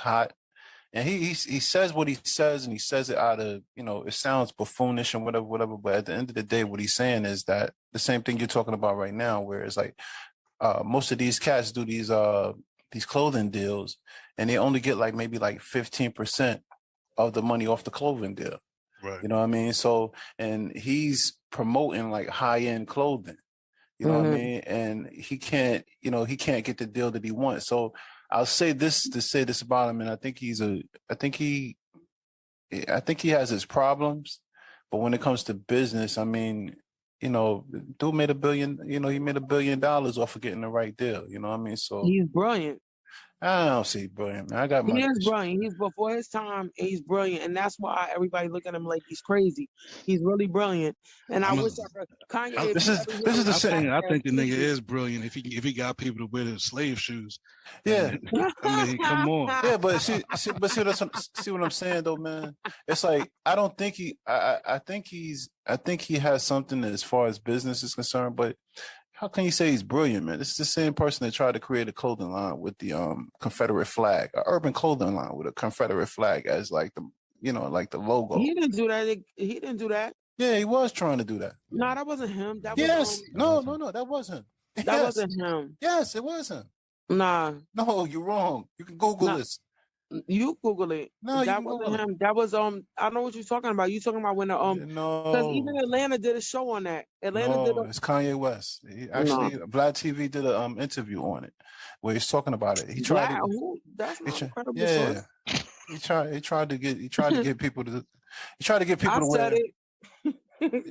And he says what he says, and he says it out of, it sounds buffoonish and whatever. But at the end of the day, what he's saying is that the same thing you're talking about right now, where it's like most of these cats do these clothing deals, and they only get maybe 15% of the money off the clothing deal. Right. You know what I mean? So, and he's promoting like high-end clothing. You know what I mean? And he can't get the deal that he wants. So I'll say this to say this about him, and I think he has his problems, but when it comes to business, I mean, dude made $1 billion. He made $1 billion off of getting the right deal. You know what I mean? So he's brilliant. I don't see brilliant, man. I got my. He is brilliant. He's before his time. He's brilliant, and that's why everybody look at him like he's crazy. He's really brilliant, and I wish Kanye. This is the thing. I think the nigga is brilliant if he got people to wear the slave shoes. Yeah, I mean, come on. Yeah, but see what I'm saying though, man. It's like I don't think he. I think he has something as far as business is concerned, but. How can you say he's brilliant, man? This is the same person that tried to create a clothing line with the Confederate flag, an urban clothing line with a Confederate flag as like the logo. He didn't do that. He didn't do that. Yeah, he was trying to do that. No, that wasn't him. That was no, that wasn't. That wasn't him. Yes, it wasn't. Nah. No, you're wrong. You can Google this. You Google it. No, that wasn't him. That was I know what you're talking about. You talking about when the because even Atlanta did a show on that. It's Kanye West. Vlad TV did an interview on it where he's talking about it. He tried that's not incredible. Yeah. He tried to get people to I said it.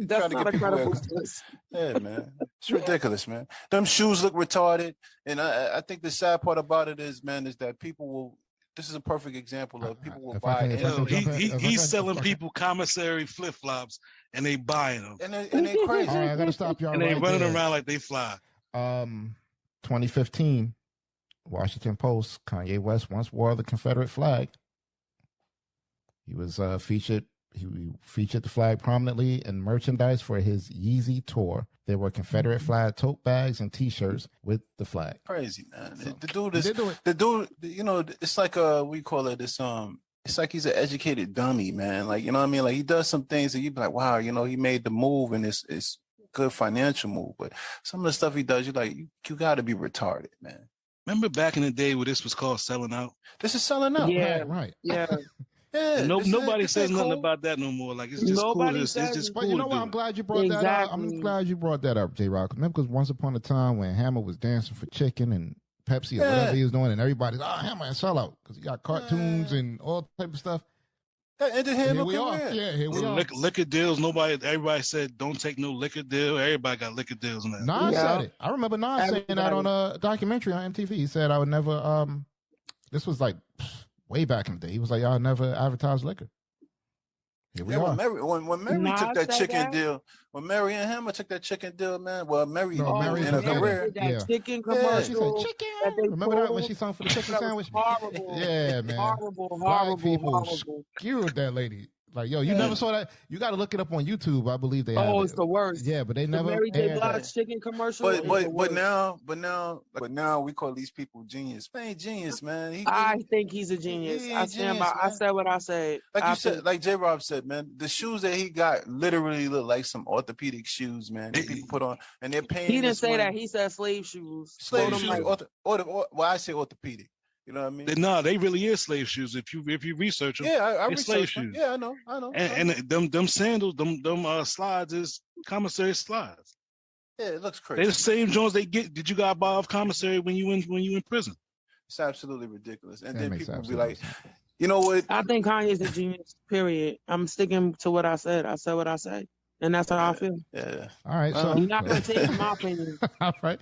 That's not a credible source. Yeah, man. It's ridiculous, man. Them shoes look retarded. And I think the sad part about it is that people will. This is a perfect example of people will buy it. He's selling people commissary flip flops, and they buying them. And they crazy. All right, I gotta stop y'all. And they right running there. around like they fly. 2015, Washington Post. Kanye West once wore the Confederate flag. He was featured. He featured the flag prominently in merchandise for his Yeezy tour. There were Confederate flag tote bags and T-shirts with the flag. Crazy, man. So, the dude, it's like we call it this. It's like he's an educated dummy, man. Like, you know what I mean? Like he does some things that you be like, wow, he made the move and it's good financial move. But some of the stuff he does, you're like, you got to be retarded, man. Remember back in the day where this was called selling out? This is selling out. Yeah, right. Yeah. Yeah, nobody says nothing about that no more. Like it's just cool. It's just cool. But you know what? I'm glad you brought that up. I'm glad you brought that up, J-Rock. Remember, because once upon a time when Hammer was dancing for chicken and Pepsi or whatever he was doing, and everybody's Hammer and sellout because he got cartoons and all type of stuff. That ended him. Here we are. Yeah, here we are. Liquor deals. Everybody said don't take no liquor deal. Everybody got liquor deals now. Nas said it. I remember Nas saying that on a documentary on MTV. He said I would never. This was like way back in the day. He was like, "Y'all never advertise liquor." Here we are. When Mary took that chicken deal, when Mary and Hammer took that chicken deal, man. Well, Mary in her career. Chicken commercial. She said chicken. Remember that when she sung for the chicken sandwich? Horrible. Yeah, man. Horrible. People skewered that lady. Like, yo, you never saw that? You got to look it up on YouTube. I believe they. Oh, it's the worst. Yeah, but they never. Mary J. Blige chicken commercial. But now we call these people genius. Man, ain't genius, man. I think he's a genius. I said what I said. Like J-Rob said, man. The shoes that he got literally look like some orthopedic shoes, man. That people put on, and they're paying. He didn't say that. He said slave shoes. Slave shoes. Well, I say orthopedic. You know what I mean? No, they really is slave shoes. If you research them, I research slave shoes. Yeah, I know. And them sandals, them slides is commissary slides. Yeah, it looks crazy. They the same joints they get. Did you got buy off commissary when you in prison? It's absolutely ridiculous. And then people be like, you know what? I think Kanye's a genius. Period. I'm sticking to what I said. I said what I said, and that's how I feel. Yeah. All right. So you're not gonna take my opinion. All right.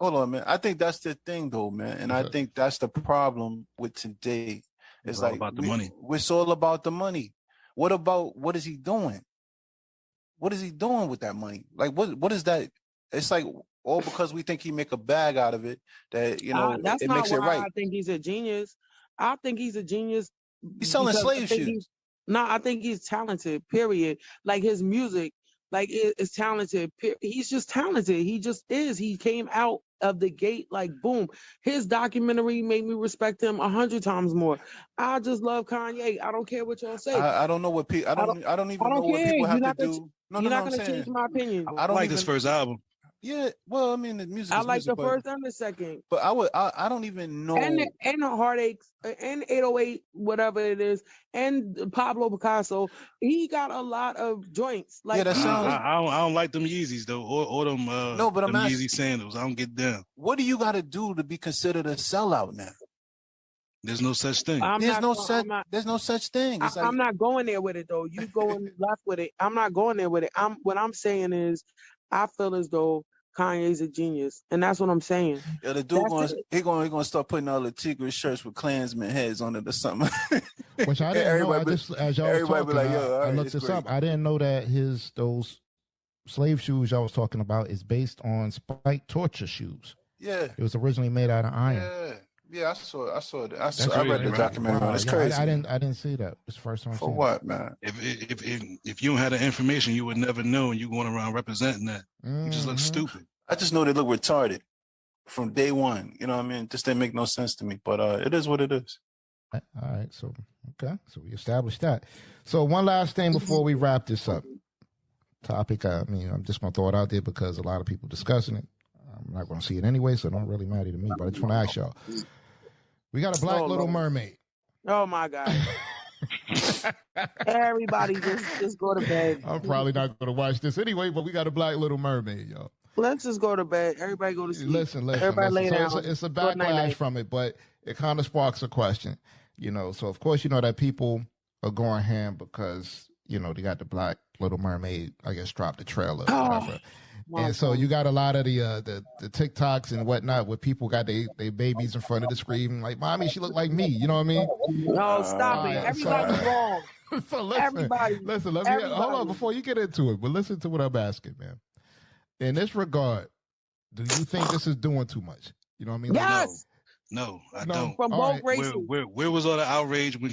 Hold on, man. I think that's the thing, though, man. And I think that's the problem with today. It's like about the money. It's all about the money. What is he doing? What is he doing with that money? Like, what is that? It's like all because we think he make a bag out of it that, that's it not makes why it right. I think he's a genius. I think he's a genius. He's selling slave shoes. I think he's talented, period. Like his music, like it's talented. He's just talented. He just is. He came out of the gate like boom. His documentary made me respect him 100 times more. I just love Kanye. I don't care what y'all say. I don't know what people. I don't even know what people have to do. You're not gonna change my opinion. I don't like his first album. Yeah, well, I mean, the music. I is like music, the first and the second. But I don't even know. And the Heartaches and 808, whatever it is, and Pablo Picasso. He got a lot of joints. Like I don't like them Yeezys though, or them no, but them Yeezy sandals. I don't get them. What do you got to do to be considered a sellout now? There's no such thing. There's no such thing. I'm not going there with it though. You going left with it. I'm not going there with it. What I'm saying is, I feel as though Kanye's a genius, and that's what I'm saying. Yeah, the dude gonna start putting all the Tigre shirts with Klansman heads on it or something. Which I didn't know. I just, as y'all was talking, like, yo, I looked this up. I didn't know that those slave shoes y'all was talking about is based on Spike torture shoes. Yeah, it was originally made out of iron. Yeah, I saw that. I read the documentary. Wow. It's crazy. I didn't see that. It's the first time. For what, man? If you don't have the information, you would never know, and you going around representing that. You just look stupid. I just know they look retarded from day one. You know what I mean? Just didn't make no sense to me. But it is what it is. All right. So we established that. So one last thing before we wrap this up. Topic. I mean, I'm just gonna throw it out there because a lot of people discussing it. I'm not gonna see it anyway, so it don't really matter to me. But I just want to ask y'all. We got a black Little Mermaid. Oh my God. Everybody just go to bed. I'm probably not going to watch this anyway, but we got a black Little Mermaid, y'all. Let's just go to bed. Everybody go to sleep. Listen. Everybody lay down. So it's a backlash from it, but it kind of sparks a question, So of course, that people are going ham because, they got the black Little Mermaid, I guess, dropped the trailer or whatever. And so you got a lot of the TikToks and whatnot where people got their babies in front of the screen like, mommy, she look like me. You know what I mean? No, stop it. Everybody's wrong. So listen, let me hold on before you get into it, but listen to what I'm asking, man. In this regard, do you think this is doing too much? You know what I mean? Yes. No, I don't. From both races. Where was all the outrage when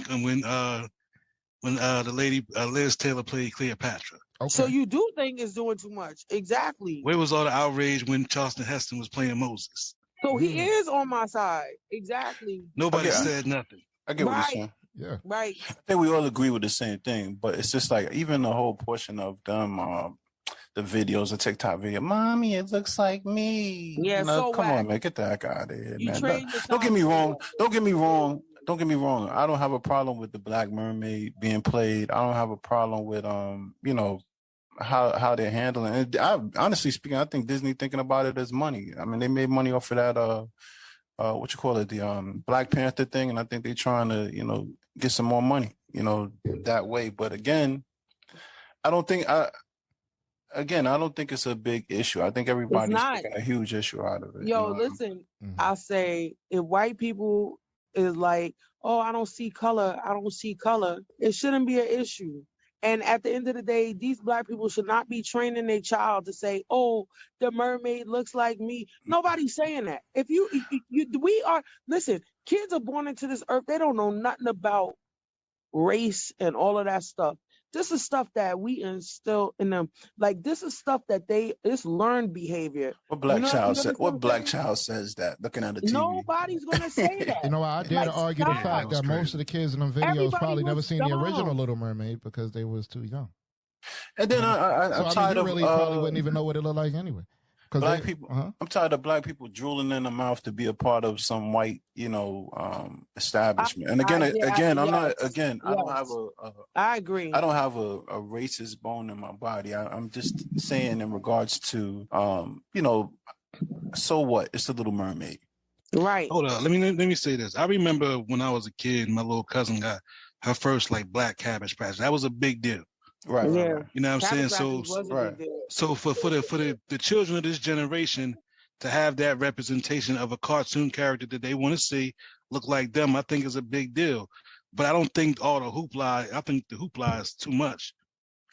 the lady Liz Taylor played Cleopatra? Okay. So you do think it's doing too much? Exactly. Where was all the outrage when Charleston Heston was playing Moses? So he is on my side. Exactly. Nobody said nothing. I get what you're saying. Yeah. Right. I think we all agree with the same thing, but it's just like even the whole portion of them, the videos, the TikTok video, mommy, it looks like me. Yeah, so come on, man, get the heck out of here, man. Don't get me wrong. I don't have a problem with the Black Mermaid being played. I don't have a problem with how they're handling it. Honestly speaking, I think Disney thinking about it as money. I mean, they made money off of that the Black Panther thing, and I think they're trying to get some more money that way. But again, I don't think it's a big issue. I think everybody's making a huge issue out of it. Yo, listen, I say if white people is like, oh, I don't see color, it shouldn't be an issue. And at the end of the day, these black people should not be training their child to say, oh, the mermaid looks like me. Nobody's saying that. Listen, kids are born into this earth. They don't know nothing about race and all of that stuff. This is stuff that we instill in them. Like, this is stuff that it's learned behavior. What black child says that looking at the TV? Nobody's going to say that. I dare to argue the fact that most of the kids in them videos probably never seen the original Little Mermaid because they was too young. And then I'm tired of... probably wouldn't even know what it looked like anyway. Black people. I'm tired of black people drooling in the mouth to be a part of some white, establishment. And I don't have I agree. I don't have a racist bone in my body. I'm just saying in regards to, so what? It's the Little Mermaid. Right. Hold on. Let me say this. I remember when I was a kid, my little cousin got her first black Cabbage Patch. That was a big deal. Right. Yeah. You know what I'm saying? So for the children of this generation to have that representation of a cartoon character that they want to see look like them, I think is a big deal. But I don't think all the hoopla. I think the hoopla is too much.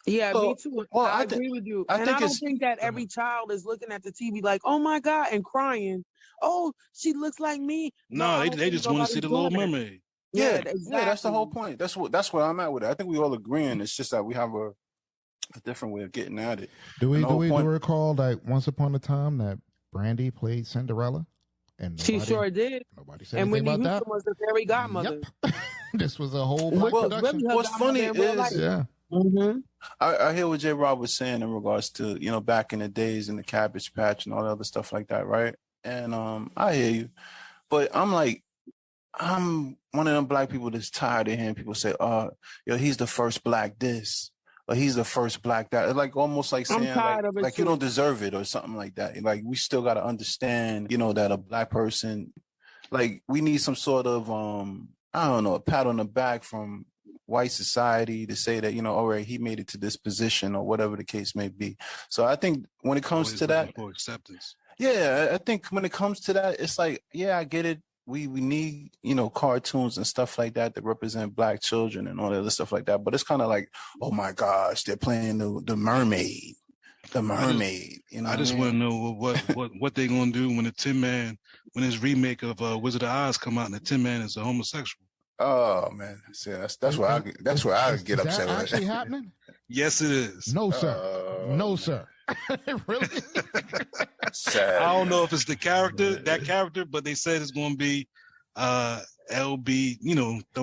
Yeah, me too. Well, I agree with you. I don't think that every child is looking at the TV like, oh my God, and crying. Oh, she looks like me. No, they just want to see the Little Mermaid. Yeah, exactly. Yeah, that's the whole point. That's where I'm at with it. I think we all agreeing. It's just that we have a different way of getting at it. Do we recall once upon a time that Brandy played Cinderella? And she sure did. Nobody said anything about that. And Whitney Houston was the fairy godmother. Yep. This was a whole black production. What's funny is Mm-hmm. I hear what J. Rob was saying in regards to, you know, back in the days in the Cabbage Patch and all the other stuff like that, right? And I hear you. But I'm like, I'm one of them black people that's tired of hearing people say, yo, he's the first black this, or he's the first black that. Like almost like saying like you don't deserve it or something like that. Like we still got to understand, you know, that a black person, like we need some sort of, I don't know, a pat on the back from white society to say that, you know, all right, he made it to this position or whatever the case may be. So I think when it comes to that, for acceptance. yeah, I think when it comes to that, it's like, yeah, I get it. We need, you know, cartoons and stuff like that that represent black children and all that other stuff like that. But it's kind of like, oh my gosh, they're playing the mermaid. The mermaid. You know, I just want to know what they're gonna do when the Tin Man, when his remake of Wizard of Oz come out and the Tin Man is a homosexual. Oh man, see, that's where I get upset. Is that with actually it. happening? Yes, it is. No, sir. No, sir. Really? Sad. I don't know if it's that character, but they said it's going to be LB, you know, the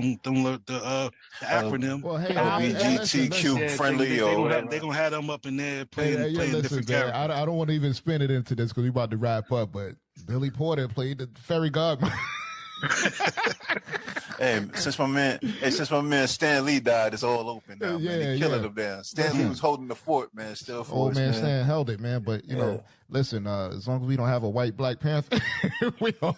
acronym. Well, hey, LGBTQ friendly or whatever. They're going to have them up in there playing different characters. I don't want to even spin it into this because we're about to wrap up, but Billy Porter played the fairy godmother. Hey, since my man Stan Lee died, it's all open now. Man. They're killing him down. Stan Lee was holding the fort, man. Still for Old us, man man. Stan held it, man. But you know, listen, as long as we don't have a white Black Panther, we don't.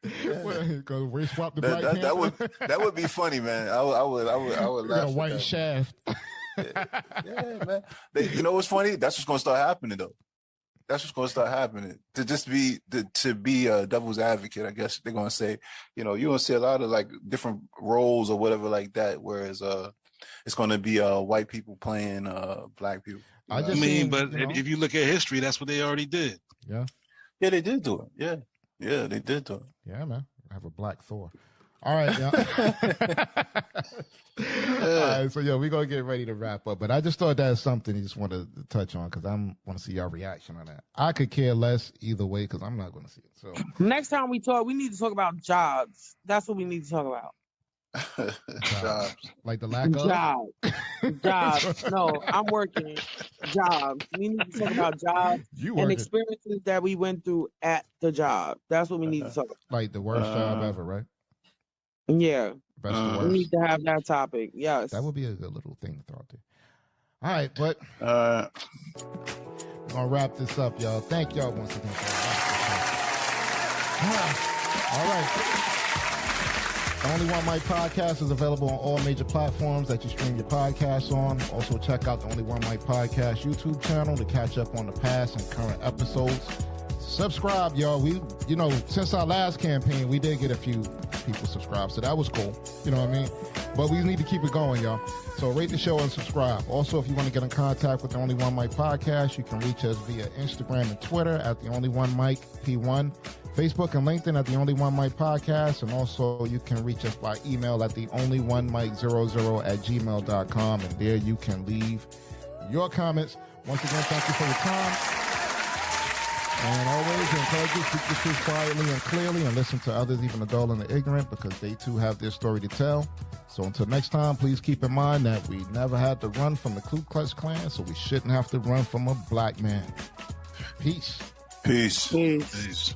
Because we swap the Black Panther. That would be funny, man. I would laugh. A white Shaft. Yeah, man. You know what's funny? That's what's gonna start happening though. That's what's going to start happening. To be a devil's advocate, I guess they're going to say, you know, you're going to see a lot of like different roles or whatever like that. Whereas it's going to be white people playing black people. But if you look at history, that's what they already did. Yeah. Yeah, they did do it. Yeah, they did do it. Yeah, man. I have a black Thor. All right, y'all. All right, so we're gonna get ready to wrap up. But I just thought that's something you just want to touch on because I want to see your reaction on that. I could care less either way because I'm not gonna see it. So next time we talk, we need to talk about jobs. That's what we need to talk about. Jobs. Like the lack of jobs. No, I'm working. Jobs. We need to talk about jobs and experiences that we went through at the job. That's what we need to talk about. Like the worst job ever, right? Yeah. Best of worst. We need to have that topic. Yes. That would be a good little thing to throw out there. All right, but we're gonna wrap this up, y'all. Thank y'all once again for all right. The Only One Mic podcast is available on all major platforms that you stream your podcasts on. Also, check out the Only One Mic podcast YouTube channel to catch up on the past and current episodes. Subscribe, y'all. We, since our last campaign, we did get a few people subscribe, so that was cool. You know what I mean? But we need to keep it going, y'all. So rate the show and subscribe. Also, if you want to get in contact with the Only One Mic podcast, you can reach us via Instagram and Twitter at the Only One Mic P1, Facebook and LinkedIn at the Only One Mic podcast, and also you can reach us by email at the onlyoneMic00@gmail.com, and there you can leave your comments. Once again, thank you for your time. And always encourage you to speak the truth quietly and clearly and listen to others, even the dull and the ignorant, because they too have their story to tell. So until next time, please keep in mind that we never had to run from the Ku Klux Klan, so we shouldn't have to run from a black man. Peace. Peace. Peace.